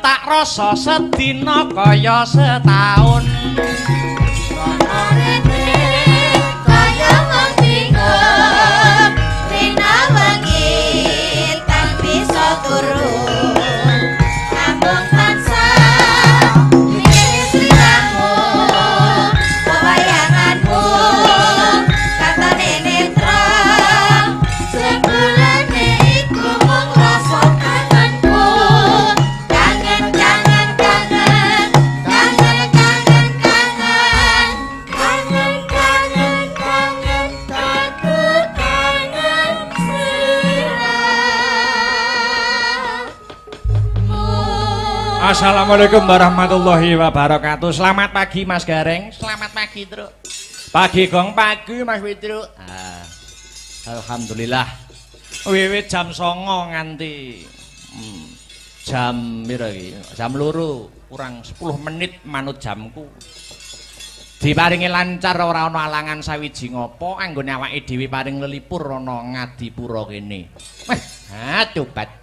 tak rasa sedina kaya setahun. Kaya mentinggung rina wengit kang bisa turun ambung tansah ingin sliramu pewayanganmu kata nenetra sebulane iku mung rasa kangenku kangen kangen kangen kangen kangen kangen kangen kangen kangen aku kangen sliramu. Assalamualaikum warahmatullahi wabarakatuh. Selamat pagi Mas Gareng. Selamat pagi Truk. Pagi gong pagi Mas Witru. Alhamdulillah. Wiwit jam 09.00 nganti jam piro iki? Jam 2 kurang 10 menit manut jamku. Diparingi lancar ora ana alangan sawiji ngopo anggone awake dhewe paring lelipur ana Ngadipura kene. Tobat.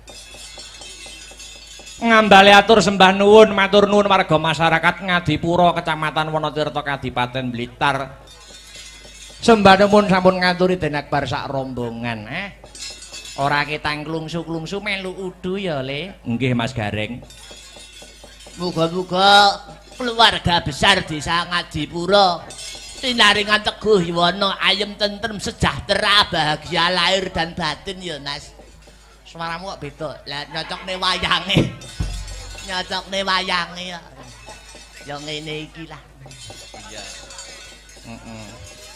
Ngambale atur sembah nuwun matur nuwun warga masyarakat Ngadipura Kecamatan Wonotirta Kadipaten Blitar. Sembah nuwun sampun ngaturi Den Akbar sak rombongan. Ora ketang klungsu-klungsu melu udu ya, Le. Nggih Mas Gareng. Muga-muga keluarga besar desa Ngadipura tinaringan teguh yuwana ayem tentrem sejahtera bahagia lahir dan batin ya Mas. Suaramu kok beda. Lah nyocokne wayange. Nyocokne wayange ya. Ya ngene iki lah. Iya.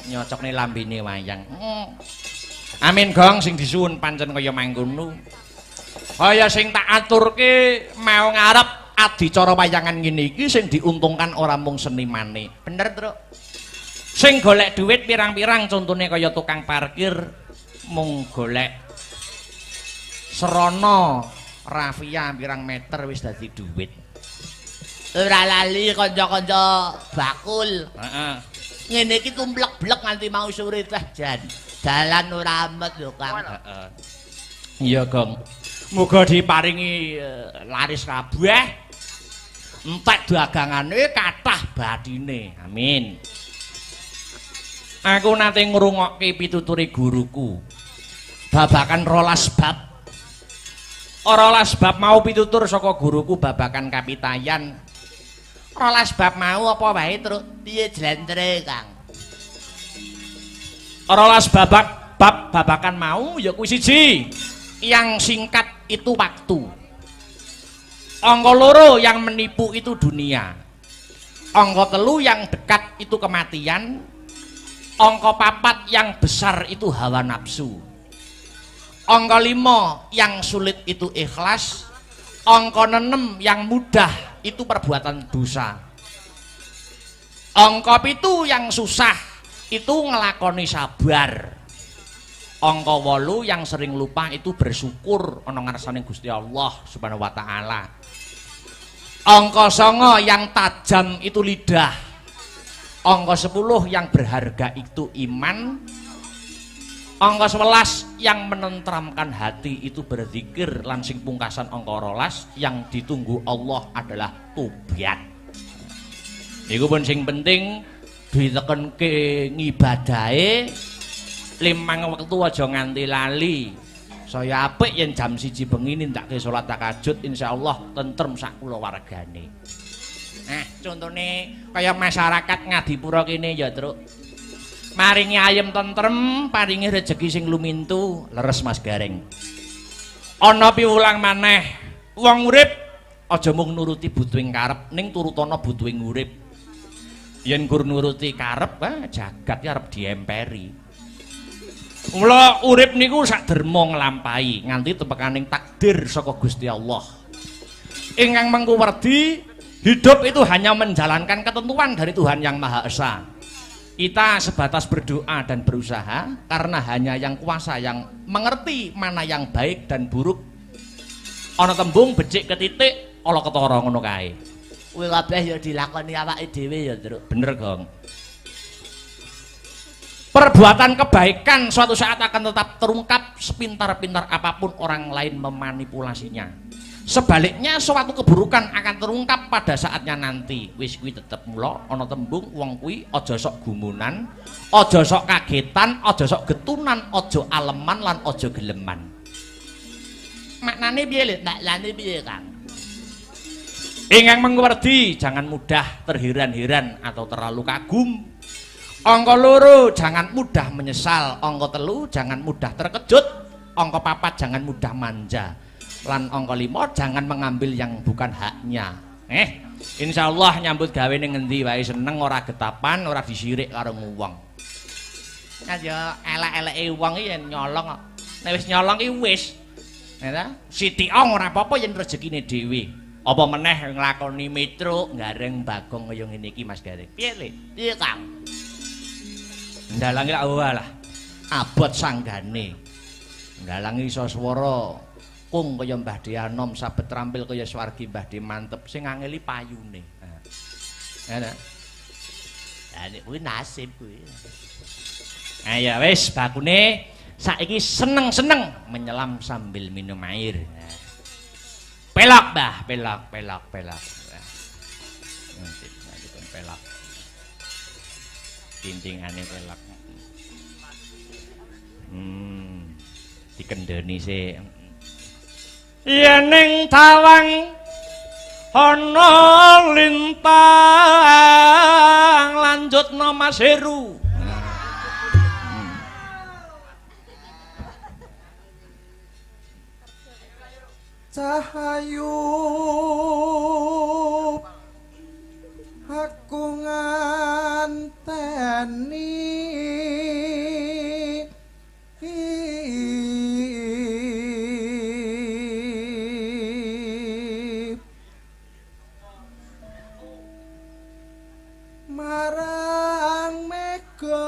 Nyocokne lambene wayang. Amin gong sing disuwun pancen kaya mangkono. Kaya sing tak aturke mau ngarep adicara wayangan ngene iki sing diuntungkan ora mung senimane. Bener, Truk. Sing golek duit pirang-pirang contone kaya tukang parkir mung golek Serono rafia pirang meter wis dadi duit. Ora lali kanca-kanca bakul. Heeh. Ngene iki tumplek-blek nganti mau sore teh jan. Dalan ora amet lho Kang. Heeh. Iya, Gong. Muga diparingi laris kabeh. Entek dagangane kathah bathine. Amin. Aku nate ngrungokke pituture guruku. Babakan 12 bab. Ora bab mau pitutur saka guruku babakan kapitayan. 12 bab mau apa wae terus Piye jlentre Kang? 12 babakan mau ya kuwi siji. Yang singkat itu waktu. Angka loro yang menipu itu dunia. Angka telu yang dekat itu kematian. Angka papat yang besar itu hawa nafsu. Angka 5 yang sulit itu ikhlas. Angka 6 yang mudah itu perbuatan dosa. Angka 7 yang susah itu ngelakoni sabar. Angka 8 yang sering lupa itu bersyukur ana ngarsane Gusti Allah Subhanahu wa taala. Angka 9 yang tajam itu lidah. Angka 10 yang berharga itu iman. Angka 11 yang menentramkan hati itu berzikir lan sing pungkasan angka 12 yang ditunggu Allah adalah tobat. Niku pun sing penting ditekenke ngibadahe 5 wektu aja nganti lali. Saya apik yen jam 1 bengi nindakke salat tahajud insyaallah tentrem sak kulawargane. Nah, contone kaya masyarakat Ngadipura kene ya, Truk. Maringi ayem tentrem, paringi rejeki sing lumintu, leres Mas Gareng. Ana piwulang maneh, wong urip aja mung nuruti butuhing karep, ning turutana butuhing urip. Yen gur nuruti karep, jagat ya arep diemperi. Mula urip niku sak derma nglampahi nganti tepekaning takdir saka Gusti Allah. Ingkang mengku werdi, hidup itu hanya menjalankan ketentuan dari Tuhan Yang Maha Esa. Kita sebatas berdoa dan berusaha karena hanya yang kuasa yang mengerti mana yang baik dan buruk. Ana tembung becik ke titik, ala ketara ngono kae. Kuwi kabeh ya dilakoni awake dhewe ya, Truk. Bener, Gong. Perbuatan kebaikan suatu saat akan tetap terungkap sepintar-pintar apapun orang lain memanipulasinya. Sebaliknya suatu keburukan akan terungkap pada saatnya nanti. Wis kuwi tetep mula ana tembung wong kuwi aja sok gumunan, aja sok kagetan, aja sok getunan, aja aleman lan aja geleman. Maknane piye, Lid? Maknane piye, Kang? Ingkang mengerti jangan mudah terheran-heran atau terlalu kagum. Angka 2 jangan mudah menyesal, angka 3 jangan mudah terkejut, angka 4 jangan mudah manja. Lan angka 5 jangan mengambil yang bukan haknya. Insyaallah nyambut gawe ning ngendi wae seneng ora getapan, ora disirik karo wong. Kan ya elek-eleke wong iki yen nyolong. Nek wis nyolong iki wis. Ya Sitiong ora apa-apa yen rezekine dhewe. Apa meneh nglakoni metro gareng Bagong kaya ngene iki Mas Gareng. Piye, Le? Piye, Kang? Ndalangi lak walah. Abot sanggane. Ndalangi iso swara kung kaya Mbah Dianom sabet trampil kaya swargi Mbah De mantep sing ngangeli payune. Ya ta. Lah nek kuwi nasib kuwi. Ya wis bakune saiki seneng-seneng menyelam sambil minum air. Pelak, Mbah, pelak. Pelak. Tintingane pelak. Dikendheni sik. Yen tawang ana lintang lanjutno Mas Heru. Cahayu aku nganteni marang mega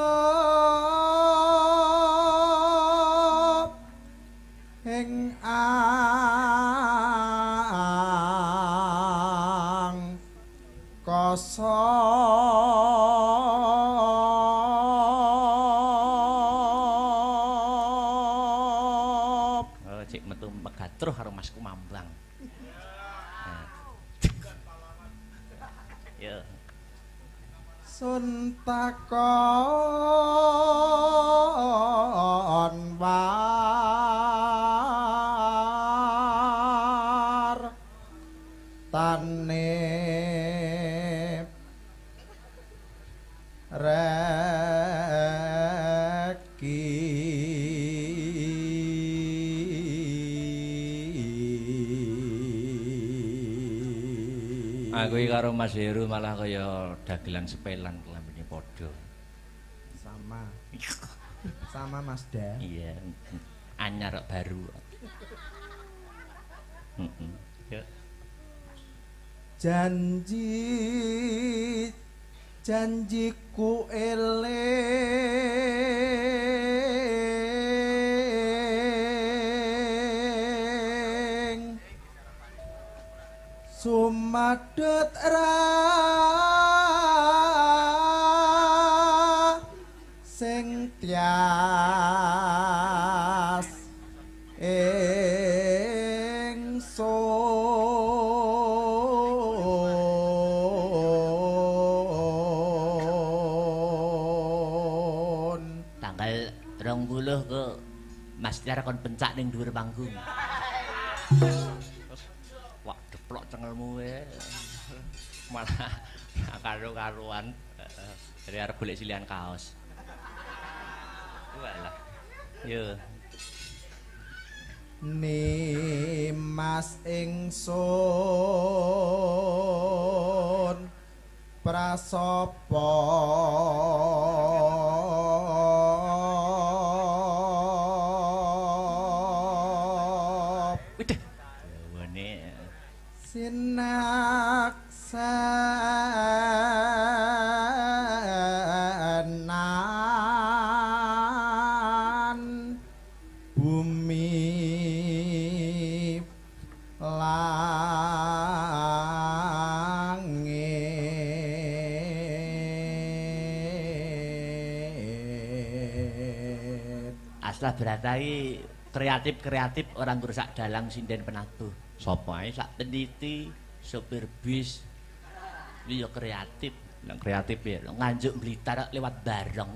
ing kosop Cik metu megatruh karo Masku Mamblang. Ya. Sun takon war tane reki Aku iki karo Mas Heru malah kaya dagelan sepelan kelambine padha. Sama Mas Da. Iya. Anyar kok baru. Ya. Janjiku eling sumadut sing tias ingsun Tanggal 20 ke Mas Tiar kon pencak ning dhuwur panggung. Wah, deplok cengelmu wae. Malah karo-karuan dari arep golek silihan kaos. Walah. Yo. Nimas ingsun prasapa Widih. Jawane sinaksanan bumi langit Aslah beratai kreatif orang ngrusak dalang sinden penabuh. Sapa ae Sak peniti, sopir bis. Iki ya kreatif. nang kreatif ya. Nganjuk Blitar lewat bareng.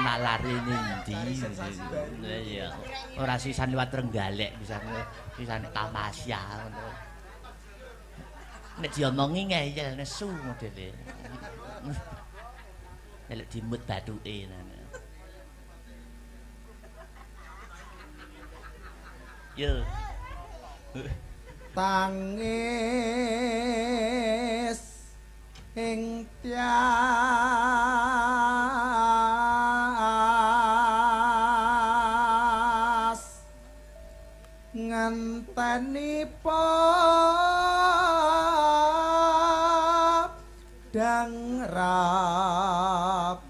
Nalare ndi? Iya. Ora sisan liwat Trenggalek pisan Tamasya ngono. Nek diomongi ngeyel nesu modele. Nek dimut bathuke nana. Yo. Tangis ing tias ngenteni dang rap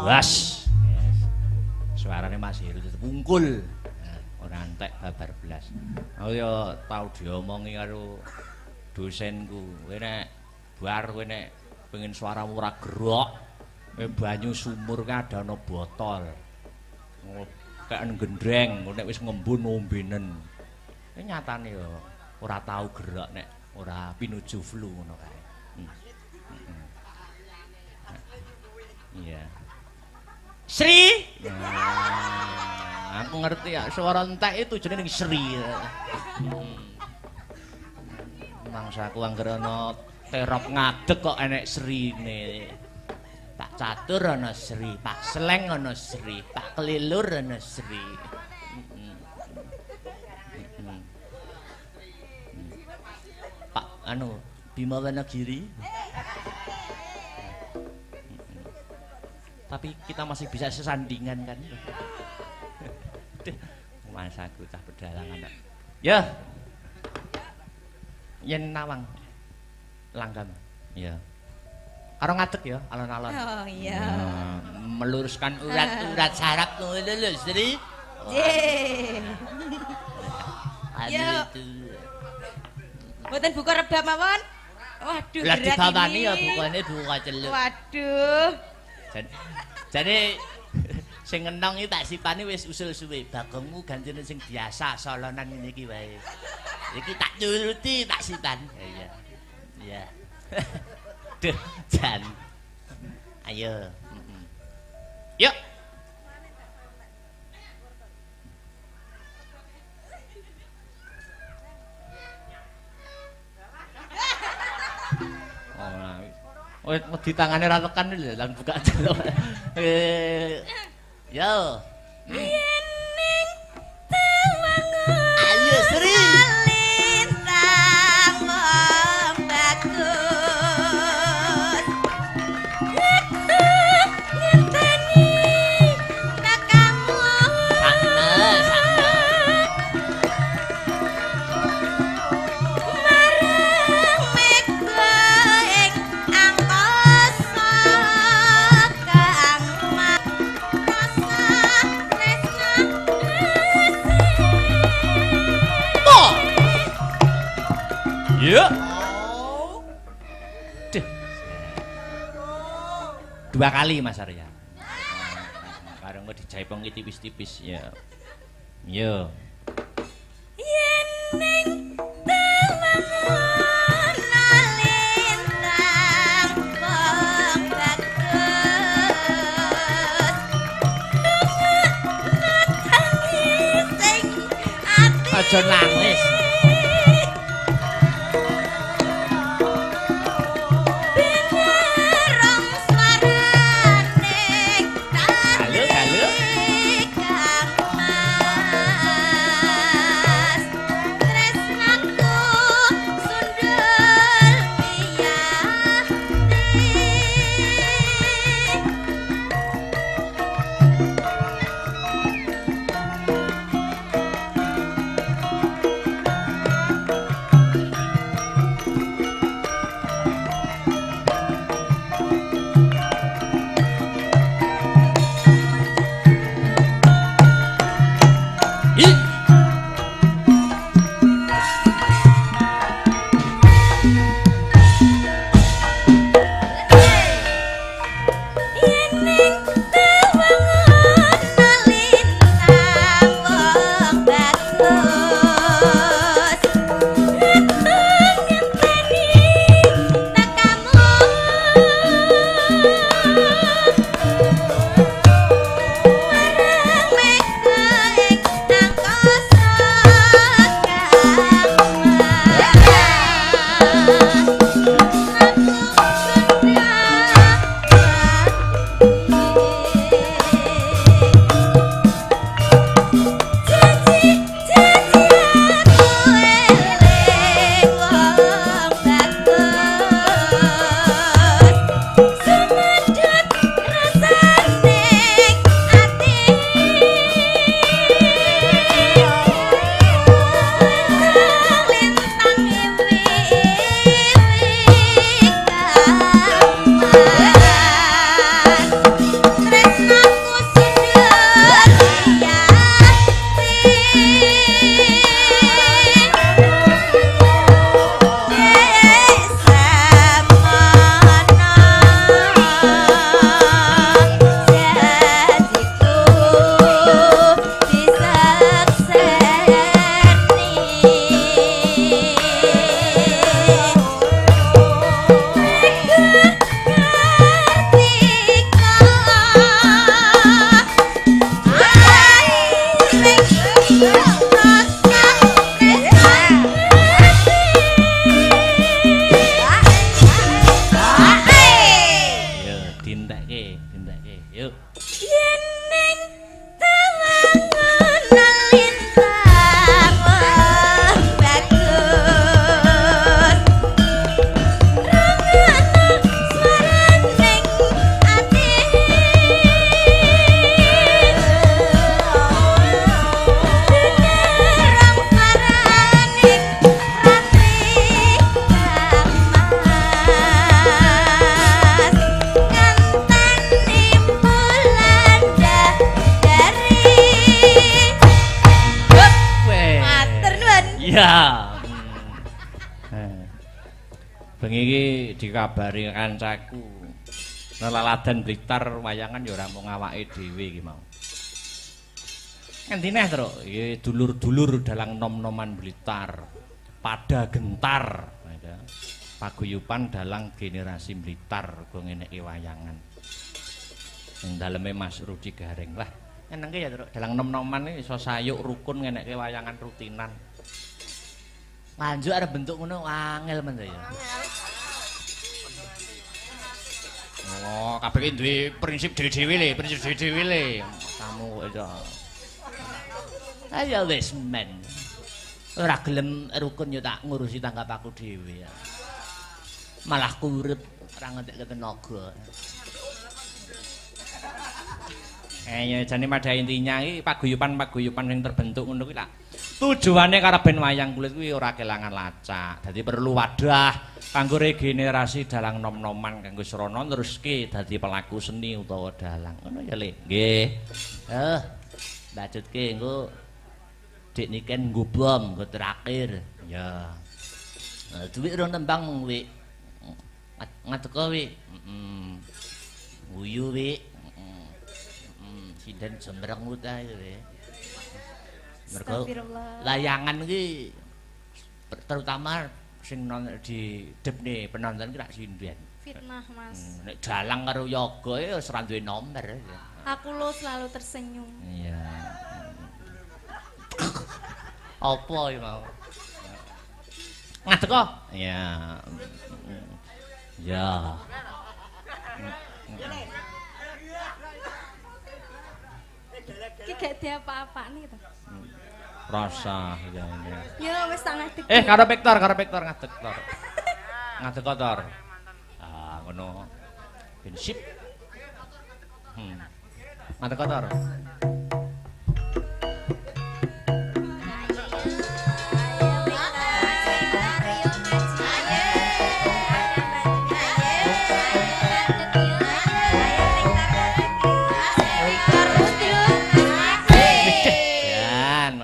Was. Suarane Mas Heru tetep wungkul. Ora entek babar blas. Aku ya tau diomongi karo dosenku. Kowe nek bar kowe nek pengen suaramu ora gerok, kowe banyu sumur ka ada ana botol. Kayak gendreng, nek wis ngembun ombenen. Nyatane ya ora tau gerak nek ora pinuju flu ngono kae. Iya. Sri. Aku ngerti ya, suara entek itu jenenge Sri. Mangsaku anggere ana terop ngadeg kok enek Srine. Pak Catur ana Sri, Pak Sleng ana Sri, Pak Kelilur ana Sri. Pak anu Bima Wanagiri. Tapi kita masih bisa sesandingan kan. Masa aku cah pedalangan. Ya. Yen nawang langgam. Ya. Karo ngadeg ya alon-alon. Oh iya. Meluruskan urat-urat saraf ngono lho, Sri. Nggih. Ya. Mboten buka rebab mawon. Waduh, lah berat dibawani ini. ya bukane buka celuk. Waduh. Jadi sing ngenong iki tak sipane wis usul suwe. Bagongmu gantine sing biasa solonan ngene iki wae. Iki tak nuruti tak sipan. Iya. Iya. Duh, Jan. Ayo. Yuk. Oh, di tangane ra tekan lho lan buka celok. Yo. Yening tawangun. Ayo Sri. Lintang wong bagus. Ngenteni tekamu. Sakno. Marang mega ing angkasa kang rasa tresna Ya. Duh. Dua kali Mas Arya. Karo engko dijaipong iki tipis-tipis ya. Yo. yening tawangun lintang wong bagus. Tangis sing ati. Aja nangis. Binerong swarane Halo, halo. kang mas. Tresnaku sundul piyati. dindekke. Yuk. Yen ning tawangan lintang wong bagus rangono swaraning ati dengarang swaraning ratri kamas nganteni bulan dari Weh. matur nuwun. Iya. Bengi iki dikabari kancaku. Nelaladan Blitar wayangan ya ora mung awake dhewe iki mau. Ngendine, Tru? Iki dulur-dulur dalang nom-noman Blitar. Pada gentar. Paguyuban dalang generasi Blitar go ngeneki wayangan. Ing daleme Mas Rudi Garing. Lah, nyenengke ya, Tru. Dalang nom-noman iki iso sayuk rukun ngeneki wayangan rutinan. Nganjuk arep bentuk ngono angel men ya. Oh, kabeh iki duwe prinsip dhewe-dhewe le, prinsip dhewe-dhewe le. Kamu kok iso. Ayo wis men. Ora gelem rukun yo tak ngurusi tanggap aku dhewe ya. Malah kurep ora ngentek tenaga. Ya jane pada intinya iki paguyuban-paguyuban sing terbentuk ngono kuwi lak tujuane karaben wayang kulit kuwi ora kelangan lacak. Dadi perlu wadah kanggo regenerasi dalang nom-noman kanggo srana neruske dadi pelaku seni utawa dalang. Ngono ya, Le. Nggih. Lanjutke engko Dik Niken nggo bom nggo terakhir. Ya. Duit rong tembang mung wi. Ngateko wi. Guyu wi. Sinden jembreng utahe wi. Mergo layangan iki terutama sing di depne penonton ki rak sinden. Fitnah, Mas. Nek dalang karo yoga ya wis ora duwe nomor. Aku lo selalu tersenyum. Iya. Apa iki mau? Ngadeg kok? Iya. Ya. Ki gak diapa-apa nih to. Rasa ya. Ya wis tak ngadeg. Karo Victor ngadeg Tor. Ngadeg kok Tor. Ah, ngono. Prinsip. Ngadeg kok Tor.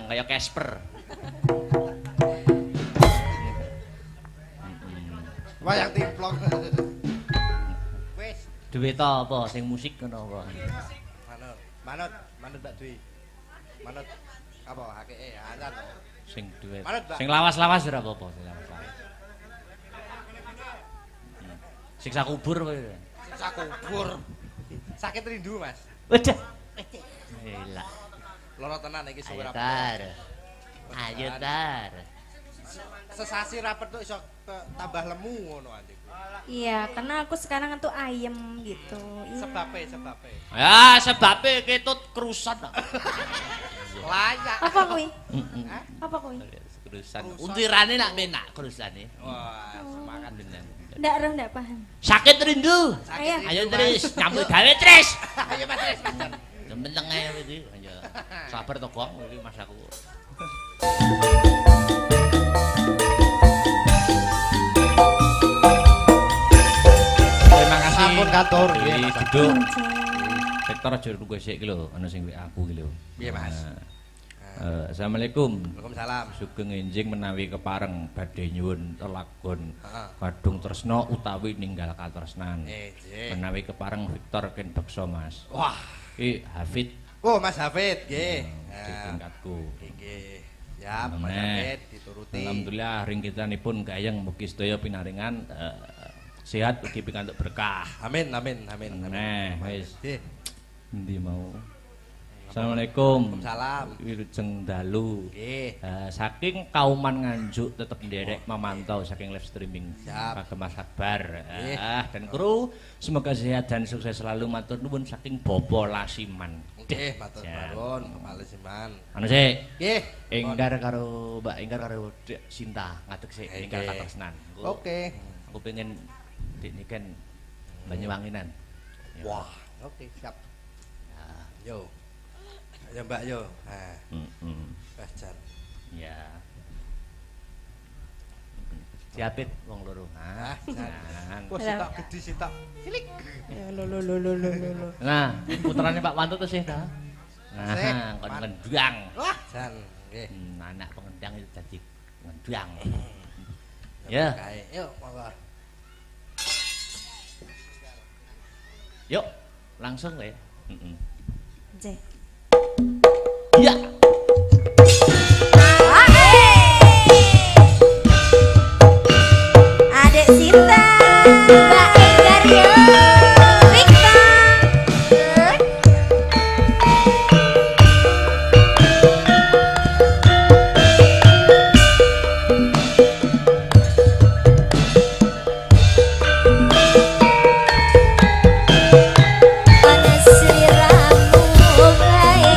Kaya Casper. Wayang timplong. Wis, Duwe ta apa sing musik ngono apa? manut Mbak Dwi. Manut apa hakike azan. Sing duwe. Manut, Mbak. Sing lawas-lawas ora apa-apa, sing lawas-lawas. Siksa kubur kowe. Siksa kubur. Sakit rindu, Mas. Waduh. Gila. Loro tenan iki Ayo suwe tar. Ayo tar. Sesasi rapet tuh iso tambah lemu ngono anjing. Iya, karena aku sekarang tuh ayem gitu. Iya. Sebabe. Ya sebabe ketut kerusan. Layak. Apa kuwi? Apa kuwi? Kerusan. Untirane nak penak kerusane. Wah, semangat bener. Ndak paham. Sakit rindu. Ayo. Ayo Tris, nyambut gawe Tris. Ayo Mas Tris, Mas. Temen-temen ae iki. Ayo. Sabar to, Gong, iki Mas aku. Terima kasih. Sampun katur. Nggih, duduk. Sektor aja nunggu sik iki lho, ana sing WA aku iki lho. Piye, Mas? Assalamualaikum. Waalaikumsalam. Sugeng enjing menawi kepareng badhe nyuwun lelagon Heeh. Kadung Tresna utawi ninggal katresnan. Nggih. Menawi kepareng Victor ken beksa Mas. Wah. Iki Hafid Oh, Mas Hafid, nggih. di tingkatku. Nggih. Ya, Mas Meneh. Hafid dituruti. Alhamdulillah ring kitanipun gayeng mugi sedaya pinaringan sehat ugi pikantuk berkah. Amin. Meneh wis Nggih. endi mau. Assalamualaikum. Salam. Wilujeng dalu. Nggih. Saking Kauman Nganjuk tetep nderek memantau saking live streaming Siap. Pagema Sabar. Nggih. Dan kru semoga sehat dan sukses selalu matur nuwun saking Bobo Lasiman. Nggih, matur Siap. nuwun, Palesiman. Anu sik, Nggih. Enggar karo Mbak Enggar karo Dek Sinta ngadeg sik enggar Nggih. katresnan. Oke. Aku pengen Dik niken Banyuwanginan. Ya. Wah, oke, siap. Yo. Ya Mbak yo. Nah, pacar. Ya. Diapit wong loro. Ah, Jangan. kok sitok gede sitok. Cilik. Nah, putrane Pak Wantut sih ta. Sik. Nah, kon ngendang. Wah, jan. Nggih. Anak pengendang itu dadi ngendang. Ya, Kae, yuk monggo. yuk langsung ya. Nggih. Iya. Adek Sinta, Mbak Enggar yo, Victor. Panas sliramu bae.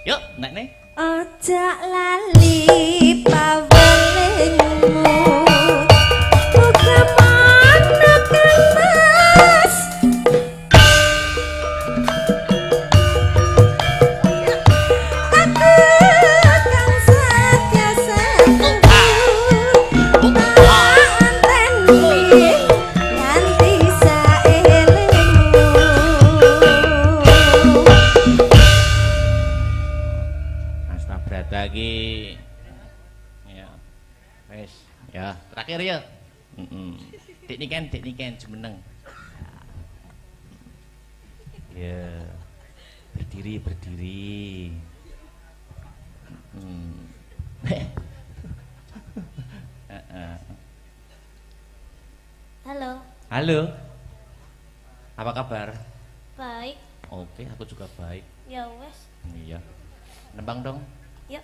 Yuk, nek nih. Ojo lali pawelingmu, muga mana kemas. Aku kan setia sepuh, tak anteni nganti saelingmu. Mas Tabrata iki ya. Wes, ya, terakhir ya. Dik niken jumeneng. Ya. Berdiri. Halo, Halo. Apa kabar? baik. Oke, aku juga baik. Ya wes, Iya. Nembang dong. yuk.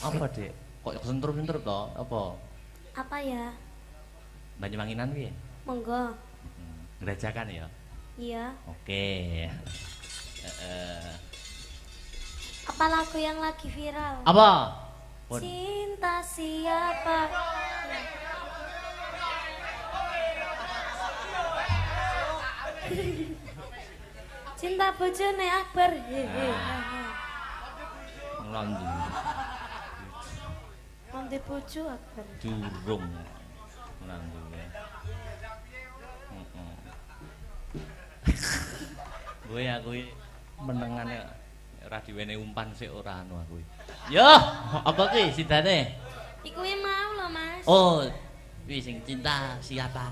Apa, Dek? Kok sentuh-sentuh toh? Apa? Apa ya? Banyuwanginan piye? Monggo. Gerajakan ya. Iya. Oke. Apa lagu yang lagi viral? Apa? Pun. Cinta siapa? Cinta bojone Akbar. Ngelondi. Nanti bojo Akbar. Durung. Ngelondi. Gue aku menengane ora diwene umpan sik ora anu aku. Yo, apa ki sidane? Iku yang mau loh Mas. Oh, wi sing cinta siapa?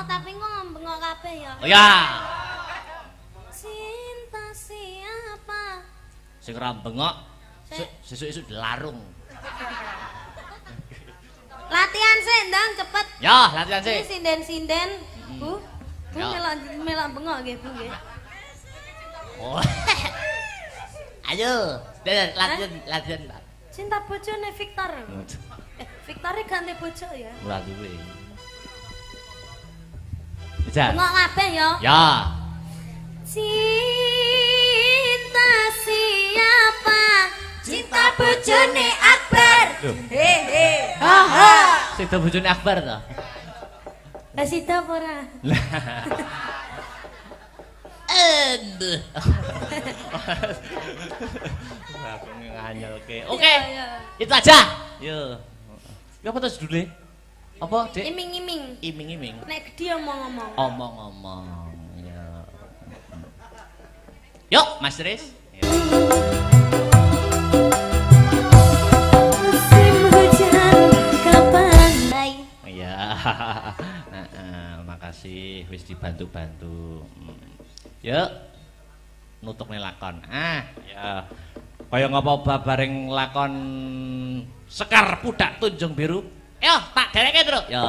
Tapi ngomong kabeh ya. Oh ya, Cinta siapa? sing ora bengok sesuk-esuk dilarung. Latihan sih, ndang cepet. Ya, latihan Ini sih. sinden-sinden. Bu, Ya. melak bengok nggih, Bu nggih. Oh. Ayo, latihan. Cinta bojone Victor. Victor ganti bojo ya. Ora duwe. Bisa. Bengok kabeh ya. Ya. Cinta siapa? Cinta bojone Akbar. Loh. Hehe. Haha. Sida bojone Akbar to. Lah sida apa ora? Aku nganyelke. Iya, Oke. iya. Itu aja. Yo. Ya apa terus dulu? Apa, Dek? Iming-iming. Iming-iming. Nek gede omong-omong. Omong-omong. Ya. Yuk, Mas Riz. Musim hujan kapan? Iya. Makasih wis dibantu-bantu. Yuk. Nutuk nih lakon. Ya. Kaya ngapa bareng lakon Sekar Pudak Tunjung Biru. Yo, tak dereke, Truk. Yo.